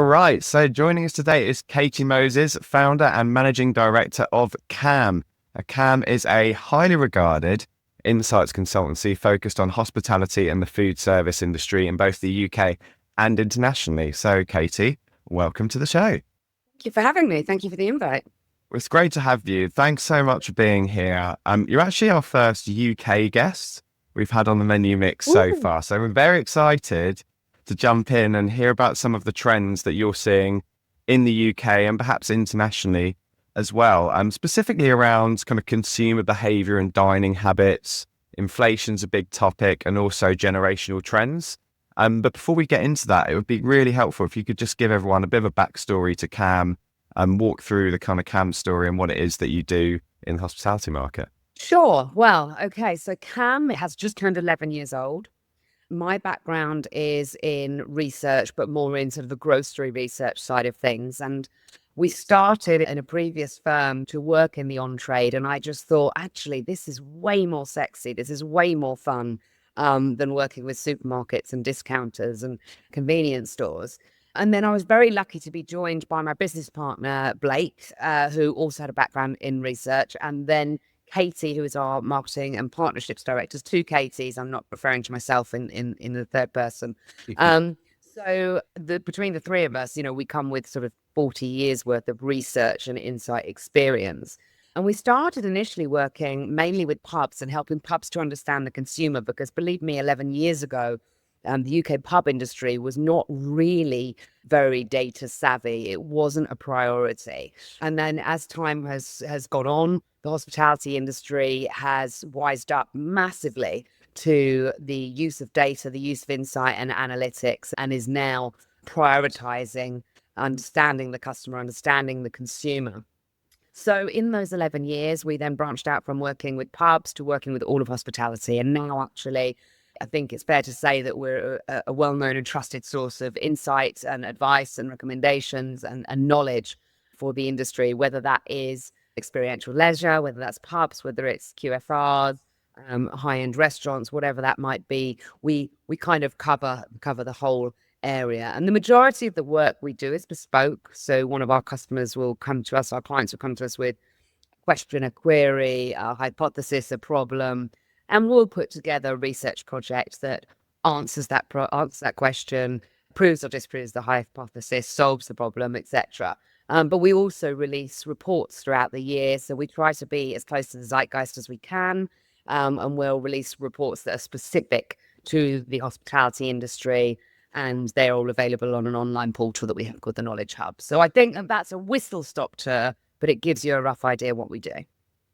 All right, so joining us today is Katy Moses, founder and managing director of CAM. CAM is a highly regarded insights consultancy focused on hospitality and the food service industry in both the UK and internationally. So, Katy, welcome to the show. Thank you for having me. Thank you for the invite. It's great to have you. Thanks so much for being here. You're actually our first UK guest we've had on the menu mix so Ooh. far. So we're very excited to jump in and hear about some of the trends that you're seeing in the UK and perhaps internationally as well. Specifically around kind of consumer behavior and dining habits. Inflation's a big topic and also generational trends. But before we get into that, it would be really helpful if you could just give everyone a bit of a backstory to CAM and walk through the kind of CAM story and what it is that you do in the hospitality market. Sure. Well, okay. So CAM has just turned 11 years old. My background is in research, but more in sort of the grocery research side of things. And we started in a previous firm to work in the on-trade. And I just thought, actually, this is way more sexy. This is way more fun than working with supermarkets and discounters and convenience stores. And then I was very lucky to be joined by my business partner, Blake, who also had a background in research. And then Katy, who is our marketing and partnerships director. Two Katys. I'm not referring to myself in the third person. So between the three of us, we come with sort of 40 years worth of research and insight experience. And we started initially working mainly with pubs and helping pubs to understand the consumer, because believe me, 11 years ago, the UK pub industry was not really very data savvy. It wasn't a priority. And then as time has gone on, the hospitality industry has wised up massively to the use of data, the use of insight and analytics, and is now prioritizing understanding the customer, understanding the consumer. So in those 11 years, we then branched out from working with pubs to working with all of hospitality. And now actually, I think it's fair to say that we're a well-known and trusted source of insights and advice and recommendations and knowledge for the industry, whether that is experiential leisure, whether that's pubs, whether it's QFRs, high-end restaurants, whatever that might be. We kind of cover the whole area. And the majority of the work we do is bespoke. So one of our customers will come to us, our clients will come to us with a question, a query, a hypothesis, a problem, and we'll put together a research project that answers that question, proves or disproves the hypothesis, solves the problem, etc. But we also release reports throughout the year. So we try to be as close to the zeitgeist as we can. And we'll release reports that are specific to the hospitality industry. And they're all available on an online portal that we have called the Knowledge Hub. So I think that's a whistle-stop tour, but it gives you a rough idea what we do.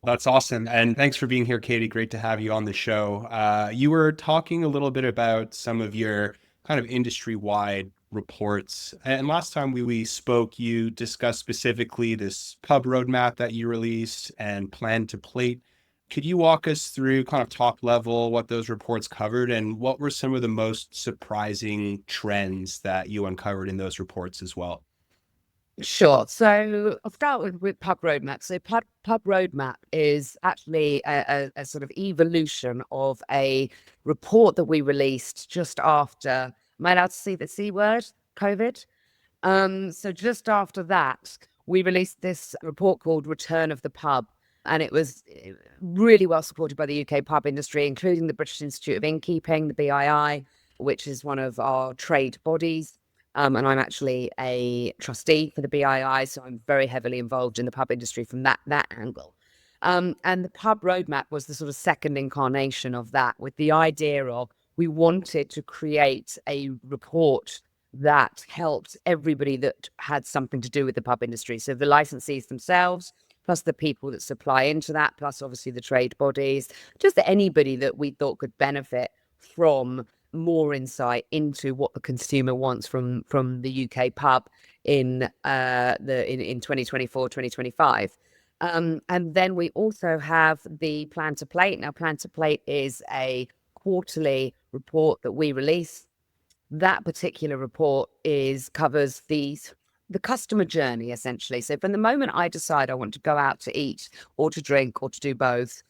That's awesome. And thanks for being here, Katy. Great to have you on the show. You were talking a little bit about some of your kind of industry-wide reports. And last time we spoke, you discussed specifically this pub roadmap that you released and plan to plate. Could you walk us through kind of top level what those reports covered and what were some of the most surprising trends that you uncovered in those reports as well? Sure. So I'll start with Pub Roadmap. So Pub Roadmap is actually a sort of evolution of a report that we released just after, am I allowed to see the C word, COVID? So just after that, we released this report called Return of the Pub. And it was really well supported by the UK pub industry, including the British Institute of Innkeeping, the BII, which is one of our trade bodies. And I'm actually a trustee for the BII, so I'm very heavily involved in the pub industry from that angle. And the pub roadmap was the sort of second incarnation of that, with the idea of we wanted to create a report that helped everybody that had something to do with the pub industry. So the licensees themselves, plus the people that supply into that, plus obviously the trade bodies, just anybody that we thought could benefit from more insight into what the consumer wants from the UK pub in 2024, 2025. And then we also have the Plan to Plate. Now, Plan to Plate is a quarterly report that we release. That particular report covers the customer journey, essentially. So from the moment I decide I want to go out to eat or to drink or to do both,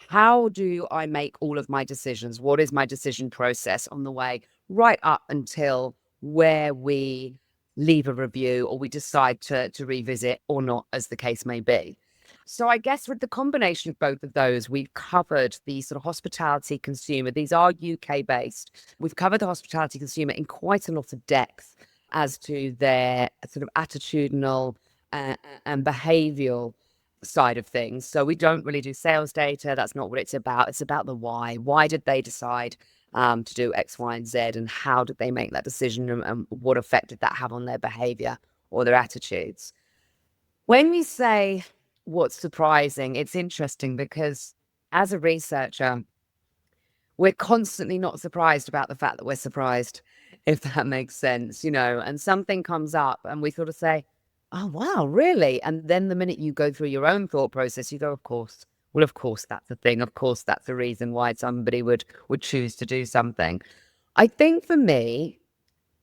how do I make all of my decisions? What is my decision process on the way right up until where we leave a review, or we decide to revisit or not, as the case may be. So I guess with the combination of both of those, we've covered the sort of hospitality consumer. These are UK based. We've covered the hospitality consumer in quite a lot of depth as to their sort of attitudinal and behavioral side of things. So we don't really do sales data. That's not what it's about. It's about the why. Why did they decide to do X, Y, and Z, and how did they make that decision, and what effect did that have on their behavior or their attitudes? When we say what's surprising, it's interesting because as a researcher, we're constantly not surprised about the fact that we're surprised, if that makes sense, and something comes up and we sort of say, oh, wow, really? And then the minute you go through your own thought process, you go, of course. Well, of course, that's the thing. Of course, that's the reason why somebody would choose to do something. I think for me,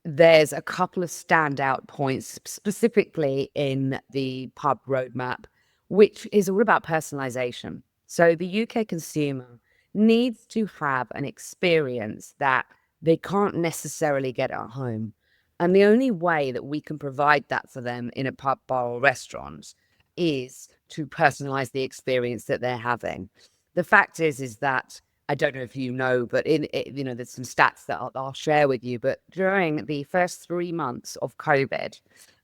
there's a couple of standout points, specifically in the pub roadmap, which is all about personalization. So the UK consumer needs to have an experience that they can't necessarily get at home. And the only way that we can provide that for them in a pub, bar, or restaurant is to personalize the experience that they're having. The fact is that I don't know if you know, but there's some stats that I'll share with you. But during the first 3 months of COVID,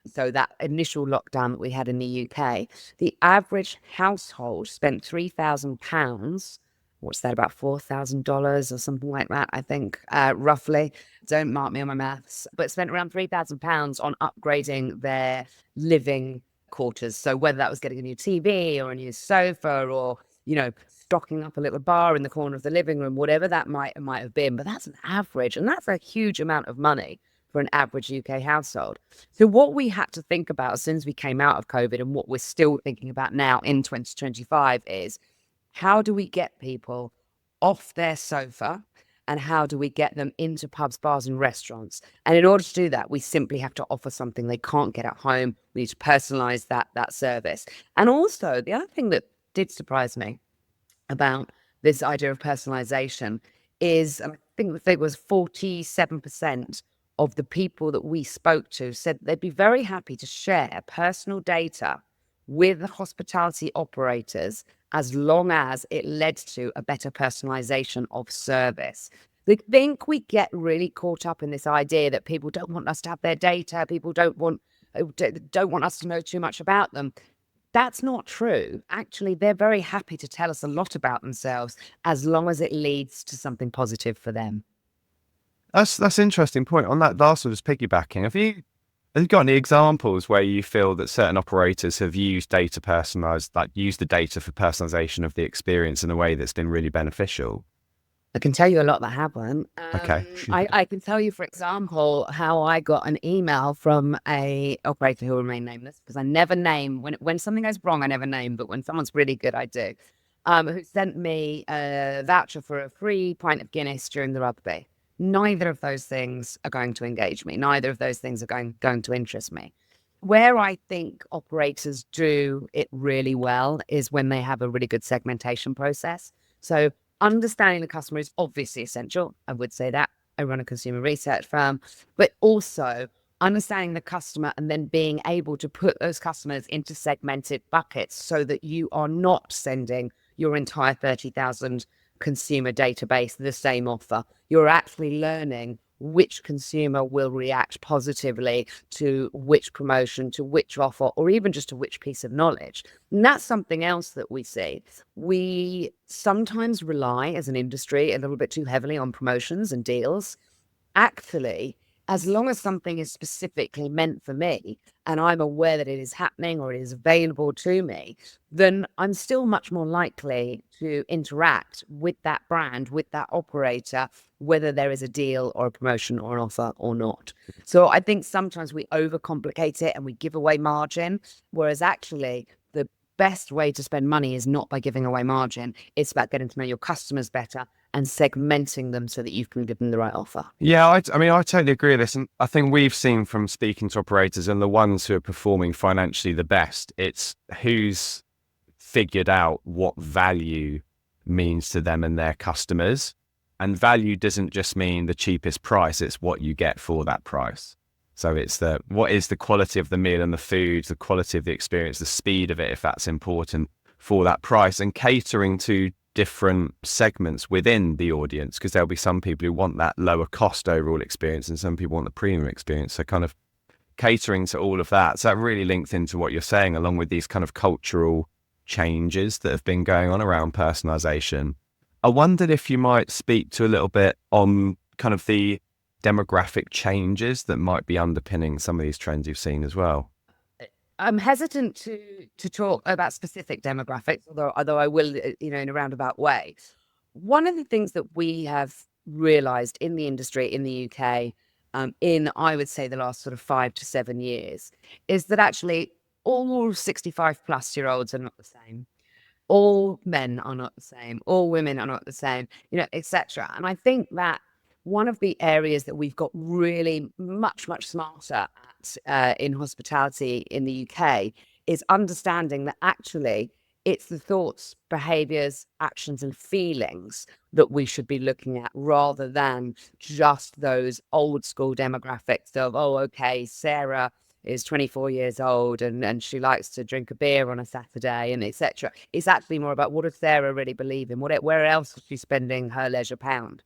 so that initial lockdown that we had in the UK, the average household spent £3,000. What's that, about $4,000 or something like that, I think, roughly. Don't mark me on my maths, but spent around £3,000 on upgrading their living quarters. So whether that was getting a new TV or a new sofa, or, stocking up a little bar in the corner of the living room, whatever that might have been. But that's an average, and that's a huge amount of money for an average UK household. So what we had to think about as soon as we came out of COVID, and what we're still thinking about now in 2025, is how do we get people off their sofa, and how do we get them into pubs, bars, and restaurants? And in order to do that, we simply have to offer something they can't get at home. We need to personalize that service. And also, the other thing that did surprise me about this idea of personalization is, and I think the figure was 47% of the people that we spoke to said they'd be very happy to share personal data with the hospitality operators as long as it led to a better personalization of service. I think we get really caught up in this idea that people don't want us to have their data, people don't want us to know too much about them. That's not true. Actually, they're very happy to tell us a lot about themselves as long as it leads to something positive for them. That's an interesting point. On that last one, just piggybacking, have you got any examples where you feel that certain operators have used the data for personalization of the experience in a way that's been really beneficial? I can tell you a lot that haven't. Okay. I can tell you, for example, how I got an email from a operator who will remain nameless, because I never name, when something goes wrong, I never name, but when someone's really good, I do, who sent me a voucher for a free pint of Guinness during the rugby. Neither of those things are going to engage me. Neither of those things are going to interest me. Where I think operators do it really well is when they have a really good segmentation process. So understanding the customer is obviously essential. I would say that. I run a consumer research firm, but also understanding the customer and then being able to put those customers into segmented buckets so that you are not sending your entire 30,000 consumer database the same offer. You're actually learning which consumer will react positively to which promotion, to which offer, or even just to which piece of knowledge. And that's something else that we see. We sometimes rely as an industry a little bit too heavily on promotions and deals. Actually, as long as something is specifically meant for me and I'm aware that it is happening or it is available to me, then I'm still much more likely to interact with that brand, with that operator, whether there is a deal or a promotion or an offer or not. So I think sometimes we overcomplicate it and we give away margin, whereas actually the best way to spend money is not by giving away margin. It's about getting to know your customers better and segmenting them so that you can give them the right offer. Yeah, I mean, I totally agree with this. And I think we've seen from speaking to operators and the ones who are performing financially the best, it's who's figured out what value means to them and their customers. And value doesn't just mean the cheapest price, it's what you get for that price. So it's what is the quality of the meal and the food, the quality of the experience, the speed of it, if that's important for that price, and catering to different segments within the audience, because there'll be some people who want that lower cost overall experience and some people want the premium experience. So kind of catering to all of that. So that really links into what you're saying, along with these kind of cultural changes that have been going on around personalization. I wondered if you might speak to a little bit on kind of the demographic changes that might be underpinning some of these trends you've seen as well. I'm hesitant to talk about specific demographics, although I will, in a roundabout way. One of the things that we have realized in the industry in the UK, in I would say the last sort of 5 to 7 years, is that actually all 65-plus-year-olds are not the same. All men are not the same. All women are not the same, etc. And I think that one of the areas that we've got really much, much smarter at in hospitality in the UK is understanding that actually it's the thoughts, behaviors, actions, and feelings that we should be looking at, rather than just those old school demographics of, oh, okay, Sarah is 24 years old and she likes to drink a beer on a Saturday and etc. It's actually more about, what does Sarah really believe in? Where else is she spending her leisure pound?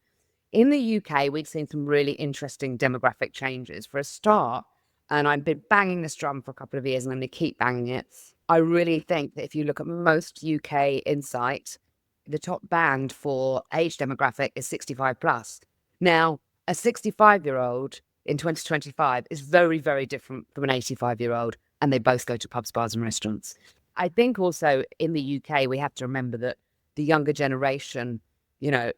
In the UK, we've seen some really interesting demographic changes. For a start, and I've been banging this drum for a couple of years and I'm going to keep banging it, I really think that if you look at most UK insight, the top band for age demographic is 65 plus. Now, a 65-year-old in 2025 is very, very different from an 85-year-old, and they both go to pubs, bars, and restaurants. I think also in the UK, we have to remember that the younger generation,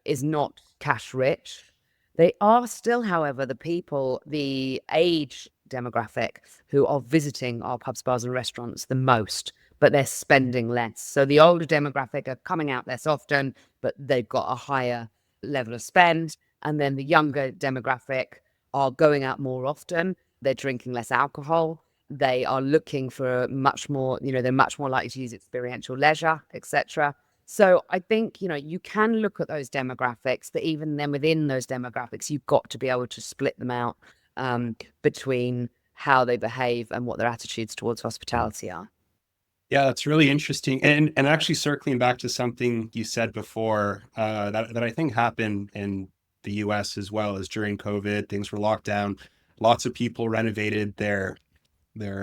is not cash rich. They are still, however, the age demographic who are visiting our pubs, bars, and restaurants the most, but they're spending less. So the older demographic are coming out less often, but they've got a higher level of spend. And then the younger demographic are going out more often. They're drinking less alcohol. They are looking for much more, they're much more likely to use experiential leisure, etc. So I think, you can look at those demographics, but even then within those demographics, you've got to be able to split them out between how they behave and what their attitudes towards hospitality are. Yeah, that's really interesting. And actually circling back to something you said before, that I think happened in the US as well, as during COVID, things were locked down. Lots of people renovated their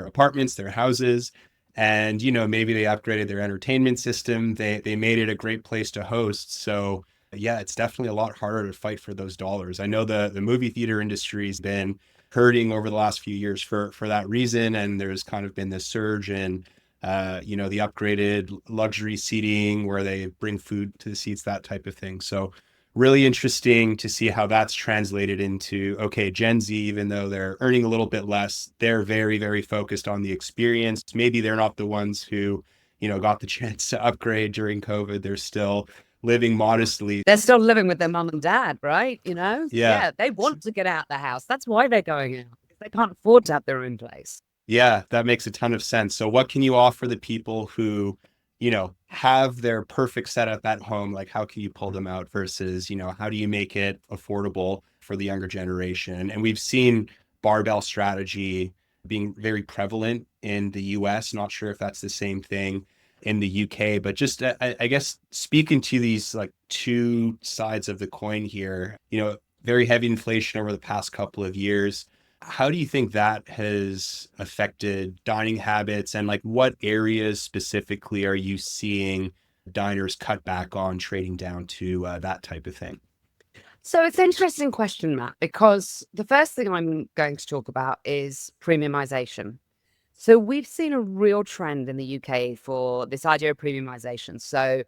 apartments, their houses, and maybe they upgraded their entertainment system. They made it a great place to host. So yeah, it's definitely a lot harder to fight for those dollars. I know the movie theater industry has been hurting over the last few years for that reason, and there's kind of been this surge in the upgraded luxury seating where they bring food to the seats, that type of thing. So really interesting to see how that's translated into, okay, Gen Z, even though they're earning a little bit less, they're very, very focused on the experience. Maybe they're not the ones who, got the chance to upgrade during COVID. They're still living modestly. They're still living with their mum and dad, right? Yeah. They want to get out of the house. That's why they're going out, because they can't afford to have their own place. Yeah, that makes a ton of sense. So what can you offer the people who, have their perfect setup at home? Like, how can you pull them out versus, how do you make it affordable for the younger generation? And we've seen barbell strategy being very prevalent in the US. Not sure if that's the same thing in the UK, but just, I guess, speaking to these like two sides of the coin here, very heavy inflation over the past couple of years. How do you think that has affected dining habits, and like what areas specifically are you seeing diners cut back on, trading down to that type of thing? So it's an interesting question, Matt, because the first thing I'm going to talk about is premiumization. So we've seen a real trend in the UK for this idea of premiumization. So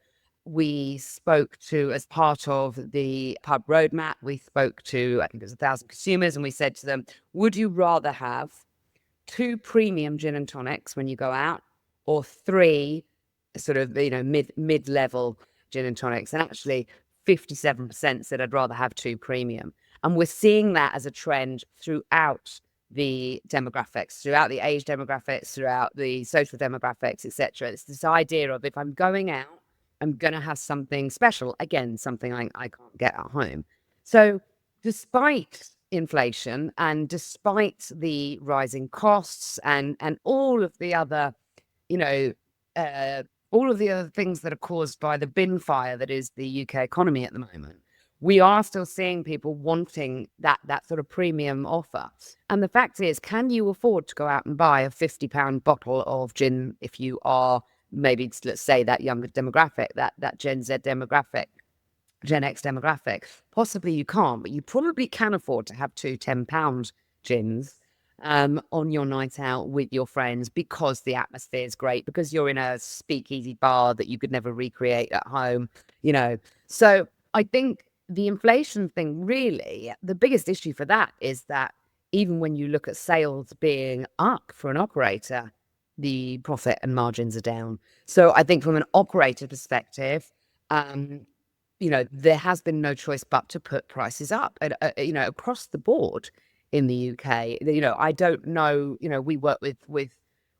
we spoke to, as part of the pub roadmap, we spoke to, I think it was 1,000 consumers, and we said to them, would you rather have 2 premium gin and tonics when you go out, or 3 sort of, mid-level gin and tonics? And actually 57% said I'd rather have 2 premium. And we're seeing that as a trend throughout the demographics, throughout the age demographics, throughout the social demographics, etc. It's this idea of, if I'm going out, I'm going to have something special. Again, something I can't get at home. So despite inflation, and despite the rising costs and all of the other, you know, all of the other things that are caused by the bin fire that is the UK economy at the moment, we are still seeing people wanting that sort of premium offer. And the fact is, can you afford to go out and buy a £50 bottle of gin if you are maybe, let's say, that younger demographic, that Gen Z demographic, Gen X demographic? Possibly you can't, but you probably can afford to have two £10 gins on your night out with your friends because the atmosphere is great, because you're in a speakeasy bar that you could never recreate at home, you know. So I think the inflation thing, really, the biggest issue for that is that even when you look at sales being up for an operator, the profit and margins are down. So I think from an operator perspective, there has been no choice but to put prices up, across the board in the UK. I don't know, we work with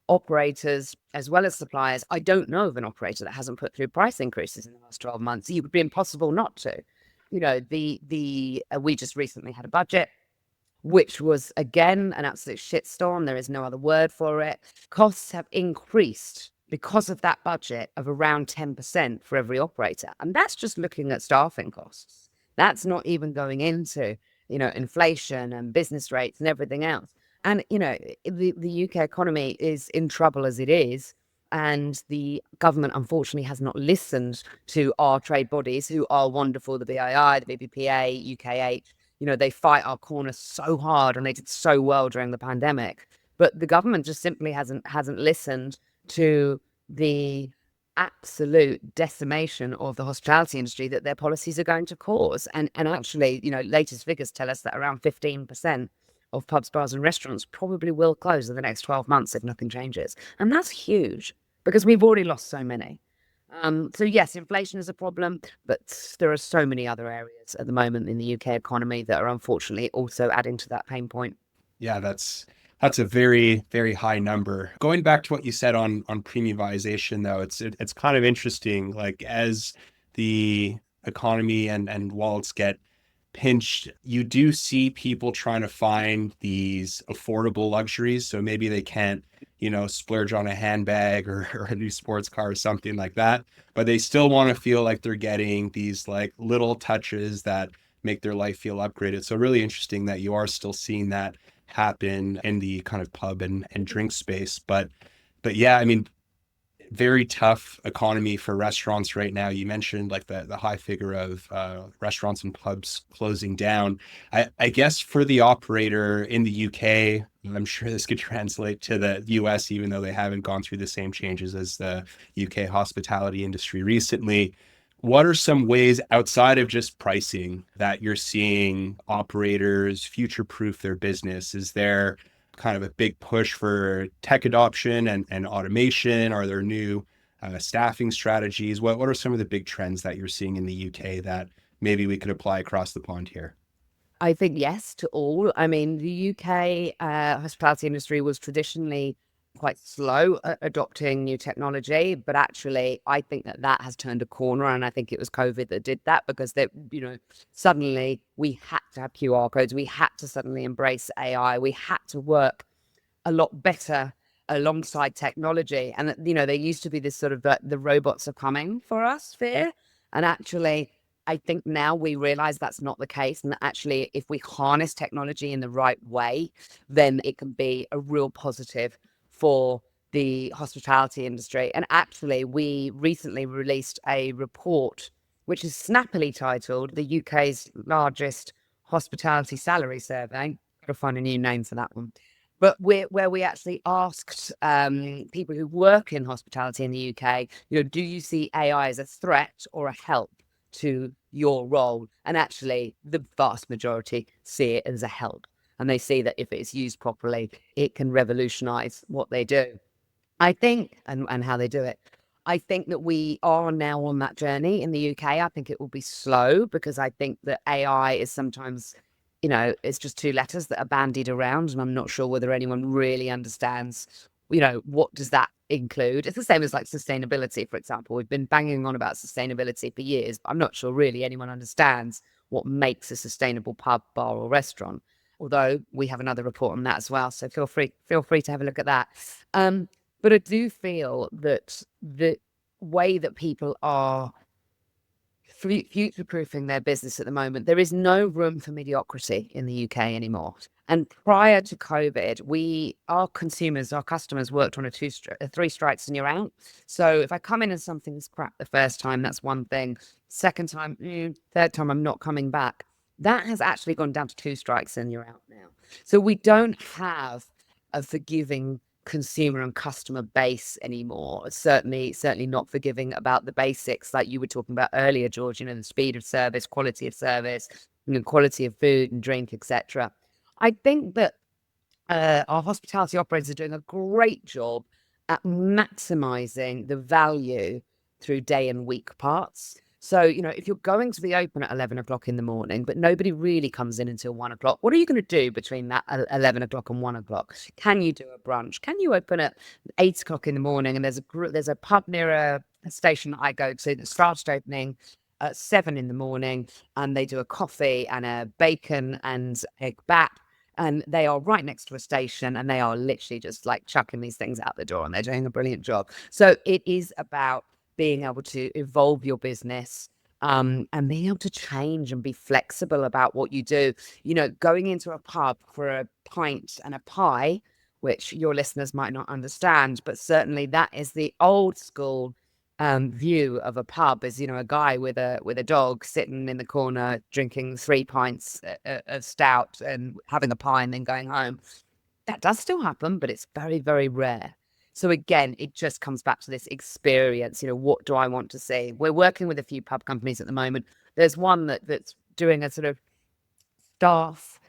operators as well as suppliers. I don't know of an operator that hasn't put through price increases in the last 12 months. It would be impossible not to. We just recently had a budget, which was, again, an absolute shitstorm. There is no other word for it. Costs have increased because of that budget of around 10% for every operator. And that's just looking at staffing costs. That's not even going into, inflation and business rates and everything else. And, the UK economy is in trouble as it is. And the government, unfortunately, has not listened to our trade bodies, who are wonderful, the BII, the BBPA, UKH. They fight our corner so hard, and they did so well during the pandemic. But the government just simply hasn't listened to the absolute decimation of the hospitality industry that their policies are going to cause. And actually, latest figures tell us that around 15% of pubs, bars, and restaurants probably will close in the next 12 months if nothing changes. And that's huge, because we've already lost so many. So yes, inflation is a problem, but there are so many other areas at the moment in the UK economy that are unfortunately also adding to that pain point. Yeah, that's a very, very high number. Going back to what you said on premiumization, though, it's kind of interesting. Like, as the economy and wallets get pinched, you do see people trying to find these affordable luxuries. So maybe they can't, splurge on a handbag or a new sports car or something like that, but they still want to feel like they're getting these like little touches that make their life feel upgraded. So really interesting that you are still seeing that happen in the kind of pub and drink space. But yeah, I mean, very tough economy for restaurants right now. You mentioned like the high figure of restaurants and pubs closing down. I guess for the operator in the UK, I'm sure this could translate to the US, even though they haven't gone through the same changes as the UK hospitality industry recently. What are some ways outside of just pricing that you're seeing operators future-proof their business? Is there kind of a big push for tech adoption and automation? Are there new staffing strategies? What are some of the big trends that you're seeing in the UK that maybe we could apply across the pond here? I think yes to all. I mean, the UK hospitality industry was traditionally quite slow at adopting new technology, but actually, I think that has turned a corner, and I think it was COVID that did that, because suddenly we had to have QR codes, we had to suddenly embrace AI, we had to work a lot better alongside technology, and there used to be this sort of the robots are coming for us fear, and actually, I think now we realize that's not the case, and that actually, if we harness technology in the right way, then it can be a real positive for the hospitality industry. And actually, we recently released a report, which is snappily titled "The UK's Largest Hospitality Salary Survey." Gotta find a new name for that one. But where we actually asked people who work in hospitality in the UK, do you see AI as a threat or a help to your role? And actually, the vast majority see it as a help. And they see that if it's used properly, it can revolutionize what they do. I think, and how they do it. I think that we are now on that journey in the UK. I think it will be slow, because I think that AI is sometimes, it's just two letters that are bandied around, and I'm not sure whether anyone really understands, what does that include. It's the same as like sustainability, for example. We've been banging on about sustainability for years, but I'm not sure really anyone understands what makes a sustainable pub, bar, or restaurant. although we have another report on that as well. So feel free to have a look at that. But I do feel that the way that people are future-proofing their business at the moment, there is no room for mediocrity in the UK anymore. And prior to COVID, our customers worked on a 3 strikes and you're out. So if I come in and something's crap the first time, that's one thing. Second time, third time, I'm not coming back. That has actually gone down to 2 strikes and you're out now. So we don't have a forgiving consumer and customer base anymore. Certainly not forgiving about the basics like you were talking about earlier, George, the speed of service, quality of service, quality of food and drink, etc. I think that our hospitality operators are doing a great job at maximizing the value through day and week parts. So, if you're going to be open at 11 o'clock in the morning, but nobody really comes in until 1 o'clock, what are you going to do between that 11 o'clock and 1 o'clock? Can you do a brunch? Can you open at 8 o'clock in the morning? And there's a pub near a station that I go to that started opening at 7 in the morning, and they do a coffee and a bacon and egg bat. And they are right next to a station, and they are literally just like chucking these things out the door, and they're doing a brilliant job. So it is about being able to evolve your business, and being able to change and be flexible about what you do. Going into a pub for a pint and a pie, which your listeners might not understand, but certainly that is the old school view of a pub, is a guy with a dog sitting in the corner drinking 3 pints of stout and having a pie and then going home. That does still happen, but it's very, very rare. So again, it just comes back to this experience. What do I want to see? We're working with a few pub companies at the moment. There's one that's doing a sort of staff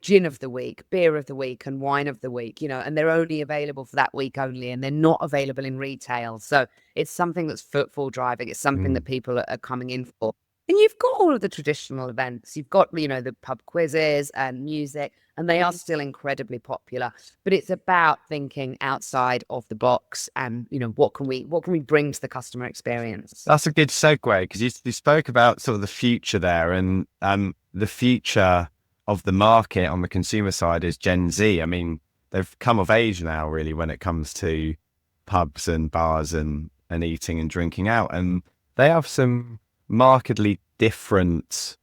gin of the week, beer of the week, and wine of the week, and they're only available for that week only, and they're not available in retail. So it's something that's footfall driving. It's something that people are coming in for. And you've got all of the traditional events. You've got, the pub quizzes and music, and they are still incredibly popular. But it's about thinking outside of the box and, what can we bring to the customer experience? That's a good segue, because you spoke about sort of the future there, and the future of the market on the consumer side is Gen Z. I mean, they've come of age now, really, when it comes to pubs and bars and eating and drinking out. And they have some markedly different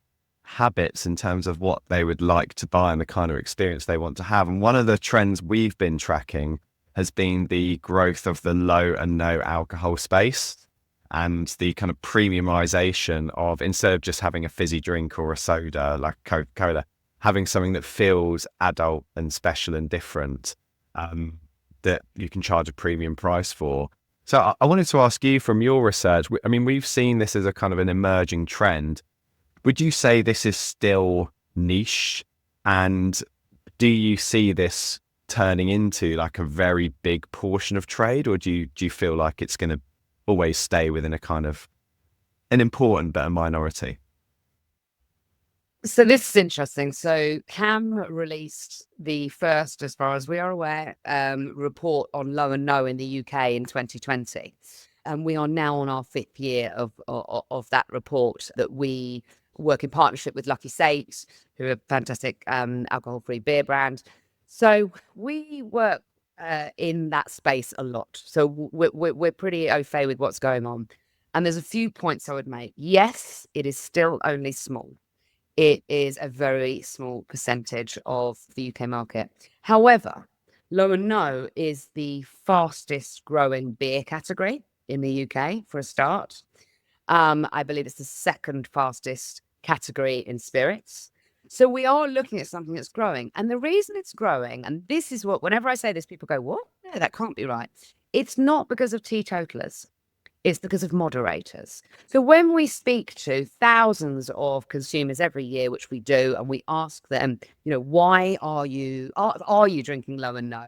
habits in terms of what they would like to buy and the kind of experience they want to have. And one of the trends we've been tracking has been the growth of the low and no alcohol space, and the kind of premiumization of, instead of just having a fizzy drink or a soda like Coca-Cola, having something that feels adult and special and different, that you can charge a premium price for. So I wanted to ask you, from your research, I mean, we've seen this as a kind of an emerging trend. Would you say this is still niche? And do you see this turning into like a very big portion of trade? Or do you feel like it's going to always stay within a kind of an important but a minority? So this is interesting. So CAM released the first, as far as we are aware, report on low and no in the UK in 2020. And we are now on our 5th year of that report, that we work in partnership with Lucky Sakes, who are a fantastic alcohol-free beer brand. So we work in that space a lot. So we're pretty au fait with what's going on. And there's a few points I would make. Yes, it is still only small. It is a very small percentage of the UK market. However, low and no is the fastest growing beer category in the UK for a start. I believe it's the 2nd fastest category in spirits. So we are looking at something that's growing. And the reason it's growing, and this is what, whenever I say this, people go, what? No, that can't be right. It's not because of teetotalers. It's because of moderators. So when we speak to thousands of consumers every year, which we do, and we ask them, why are you drinking low and no?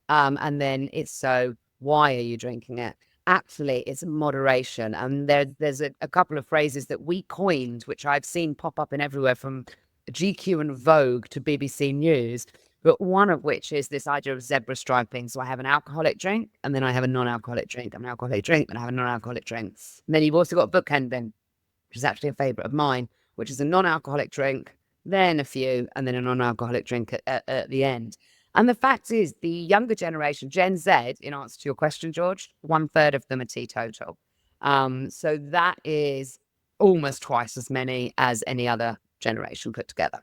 And then it's, so why are you drinking it? Actually, it's moderation. And there's a couple of phrases that we coined, which I've seen pop up in everywhere, from GQ and Vogue to BBC News, but one of which is this idea of zebra striping. So I have an alcoholic drink, and then I have a non-alcoholic drink. I have an alcoholic drink, and I have a non-alcoholic drink. And then you've also got bookending, which is actually a favorite of mine, which is a non-alcoholic drink, then a few, and then a non-alcoholic drink at the end. And the fact is, the younger generation, Gen Z, in answer to your question, George, 1/3 of them are teetotal. So that is almost twice as many as any other generation put together.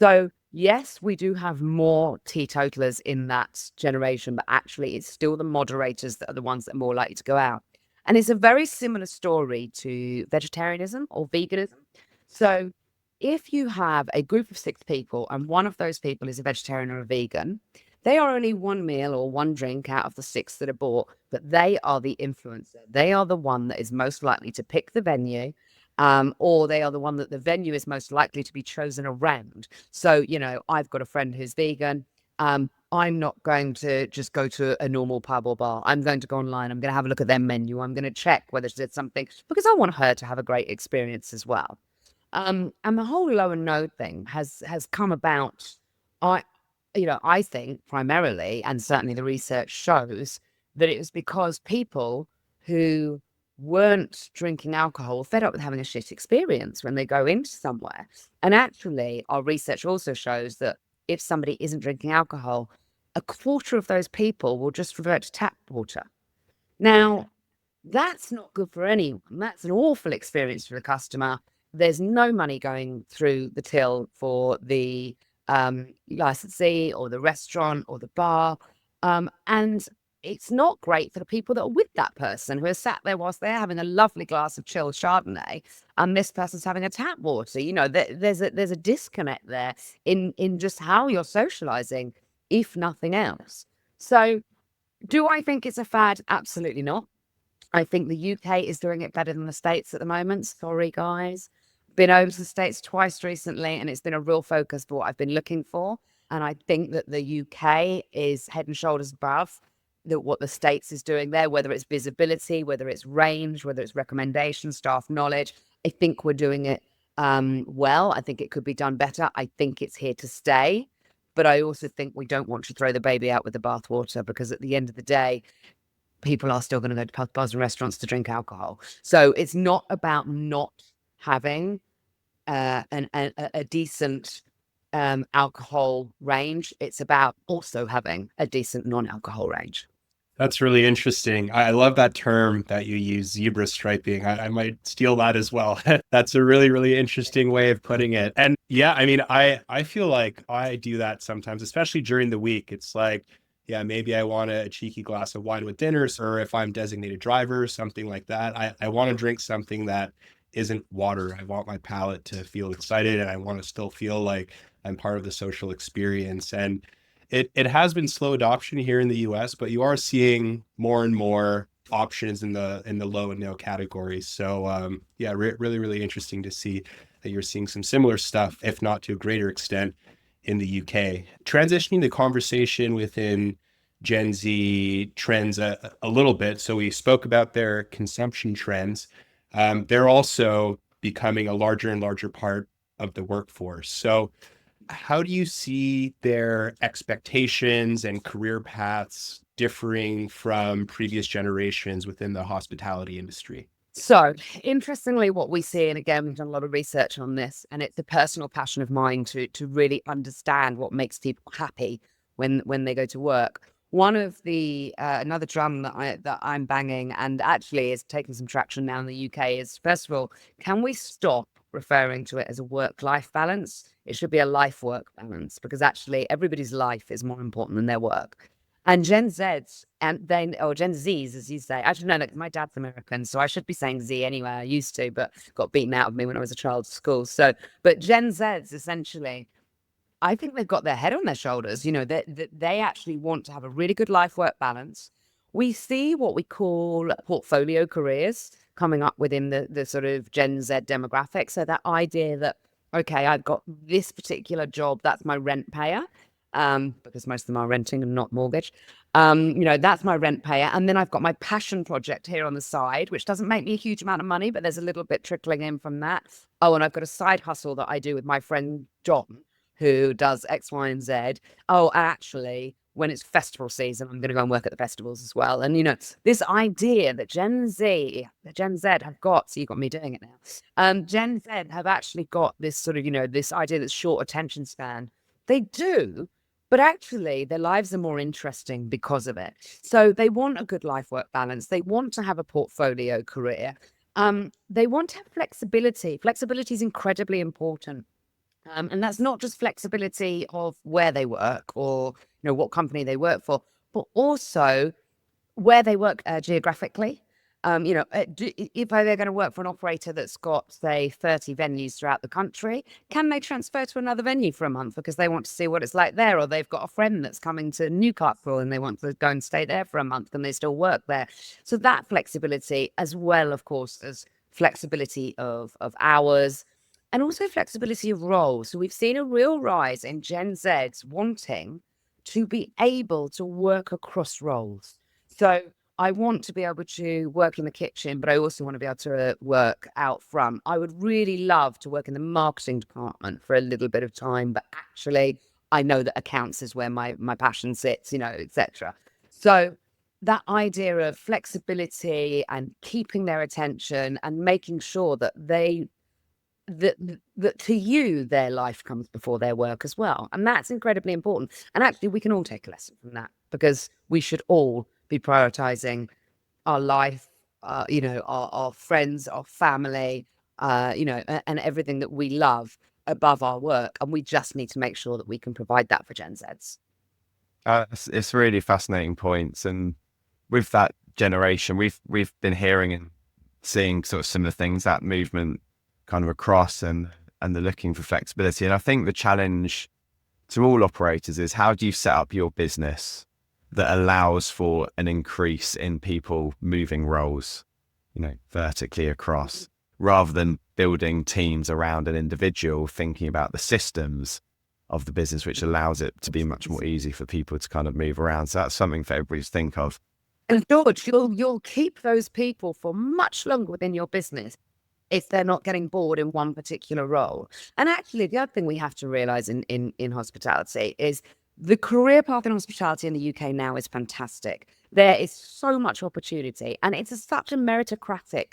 So yes, we do have more teetotalers in that generation, but actually it's still the moderators that are the ones that are more likely to go out. And it's a very similar story to vegetarianism or veganism. So if you have a group of 6 people and one of those people is a vegetarian or a vegan, they are only one meal or one drink out of the 6 that are bought, but they are the influencer. They are the one that is most likely to pick the venue, or they are the one that the venue is most likely to be chosen around. So, I've got a friend who's vegan. I'm not going to just go to a normal pub or bar. I'm going to go online. I'm going to have a look at their menu. I'm going to check whether she did something because I want her to have a great experience as well. And the whole low and no thing has come about. I think primarily, and certainly the research shows that it was because people who weren't drinking alcohol were fed up with having a shit experience when they go into somewhere. And actually, our research also shows that if somebody isn't drinking alcohol, a quarter of those people will just revert to tap water. Now, that's not good for anyone. That's an awful experience for the customer. There's no money going through the till for the licensee or the restaurant or the bar. And it's not great for the people that are with that person who are sat there whilst they're having a lovely glass of chilled Chardonnay and this person's having a tap water. There's a disconnect there in just how you're socializing, if nothing else. So do I think it's a fad? Absolutely not. I think the UK is doing it better than the States at the moment. Sorry, guys. Been over to the States twice recently, and it's been a real focus for what I've been looking for. And I think that the UK is head and shoulders above what the States is doing there, whether it's visibility, whether it's range, whether it's recommendation, staff knowledge. I think we're doing it well. I think it could be done better. I think it's here to stay. But I also think we don't want to throw the baby out with the bathwater because at the end of the day, people are still going to go to pubs, bars, and restaurants to drink alcohol. So it's not about not having a decent alcohol range. It's about also having a decent non-alcohol range. That's really interesting. I love that term that you use, zebra striping. I might steal that as well. That's a really, really interesting way of putting it. And yeah, I mean, I feel like I do that sometimes, especially during the week. It's like, yeah, maybe I want a cheeky glass of wine with dinners, or if I'm designated driver, something like that. I want to drink something that isn't water. I want my palate to feel excited, and I want to still feel like I'm part of the social experience. And it has been slow adoption here in the US, but you are seeing more and more options in the low and no categories. So yeah, really, really interesting to see that you're seeing some similar stuff, if not to a greater extent, in the UK. Transitioning the conversation within Gen Z trends a little bit. So we spoke about their consumption trends. They're also becoming a larger and larger part of the workforce. So how do you see their expectations and career paths differing from previous generations within the hospitality industry? So interestingly, what we see, and again, we've done a lot of research on this, and it's a personal passion of mine to really understand what makes people happy when they go to work. One of the another drum that I'm banging, and actually is taking some traction now in the UK, is first of all, can we stop referring to it as a work-life balance? It should be a life-work balance because actually everybody's life is more important than their work. And Gen Zs or Gen Zs, as you say, actually, no, look, my dad's American, so I should be saying Z anyway. I used to, but got beaten out of me when I was a child at school. So, but Gen Zs essentially, I think they've got their head on their shoulders. They actually want to have a really good life-work balance. We see what we call portfolio careers coming up within the sort of Gen Z demographic. So that idea that, okay, I've got this particular job, that's my rent payer, because most of them are renting and not mortgage. That's my rent payer. And then I've got my passion project here on the side, which doesn't make me a huge amount of money, but there's a little bit trickling in from that. Oh, and I've got a side hustle that I do with my friend John, who does X, Y, and Z. Oh, actually, when it's festival season, I'm going to go and work at the festivals as well. And, this idea that Gen Z have got, so you got me doing it now. Gen Z have actually got this sort of, this idea that's short attention span. They do, but actually their lives are more interesting because of it. So they want a good life-work balance. They want to have a portfolio career. They want to have flexibility. Flexibility is incredibly important. And that's not just flexibility of where they work or, what company they work for, but also where they work geographically. If they're going to work for an operator that's got, say, 30 venues throughout the country, can they transfer to another venue for a month because they want to see what it's like there? Or they've got a friend that's coming to Newcastle and they want to go and stay there for a month and they still work there. So that flexibility, as well, of course, as flexibility of hours and also flexibility of roles. So we've seen a real rise in Gen Zs wanting to be able to work across roles. So I want to be able to work in the kitchen, but I also want to be able to work out front. I would really love to work in the marketing department for a little bit of time, but actually I know that accounts is where my passion sits, etc. So that idea of flexibility and keeping their attention and making sure that that to you, their life comes before their work as well. And that's incredibly important. And actually, we can all take a lesson from because we should all be prioritizing our life, our friends, our family, and everything that we love above our work. And we just need to make sure that we can provide that for Gen Zs. It's really fascinating points. And with that generation, we've been hearing and seeing sort of similar things, that movement kind of across and they're looking for flexibility. And I think the challenge to all operators is, how do you set up your business that allows for an increase in people moving roles, vertically across, rather than building teams around an individual, thinking about the systems of the business, which allows it to be much more easy for people to kind of move around. So that's something for everybody to think of. And George, you'll keep those people for much longer within your business if they're not getting bored in one particular role. And actually, the other thing we have to realize in hospitality is the career path in hospitality in the UK now is fantastic. There is so much opportunity, and it's such a meritocratic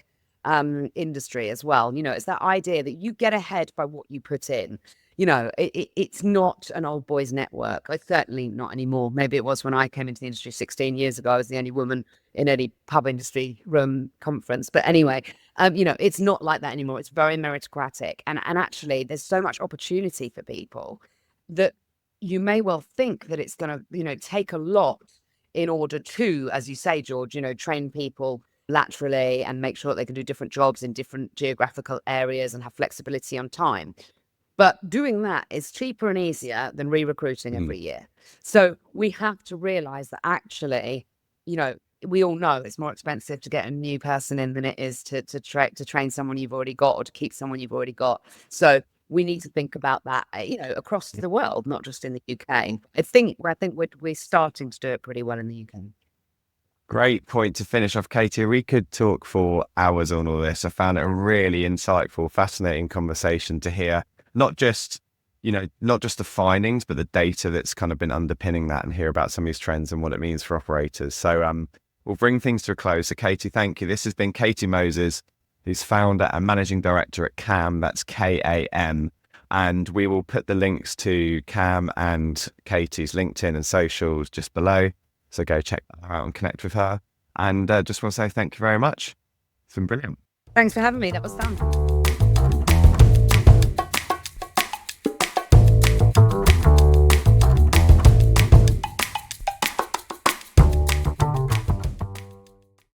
industry as well. It's that idea that you get ahead by what you put in. It's not an old boys network. It's certainly not anymore. Maybe it was when I came into the industry 16 years ago. I was the only woman in any pub industry room conference. But anyway, it's not like that anymore. It's very meritocratic. And actually, there's so much opportunity for people that you may well think that it's going to, take a lot in order to, as you say, George, train people laterally and make sure that they can do different jobs in different geographical areas and have flexibility on time. But doing that is cheaper and easier than re-recruiting every year. So we have to realize that actually, we all know it's more expensive to get a new person in than it is to train someone you've already got or to keep someone you've already got. So we need to think about that, across the world, not just in the UK. I think we're starting to do it pretty well in the UK. Great point to finish off, Katy. We could talk for hours on all this. I found it a really insightful, fascinating conversation to hear. Not just the findings, but the data that's kind of been underpinning that, and hear about some of these trends and what it means for operators. So we'll bring things to a close. So Katy, thank you. This has been Katy Moses, who's founder and managing director at CAM. That's KAM. And we will put the links to CAM and Katy's LinkedIn and socials just below. So go check her out and connect with her. And just want to say thank you very much. It's been brilliant. Thanks for having me. That was fun.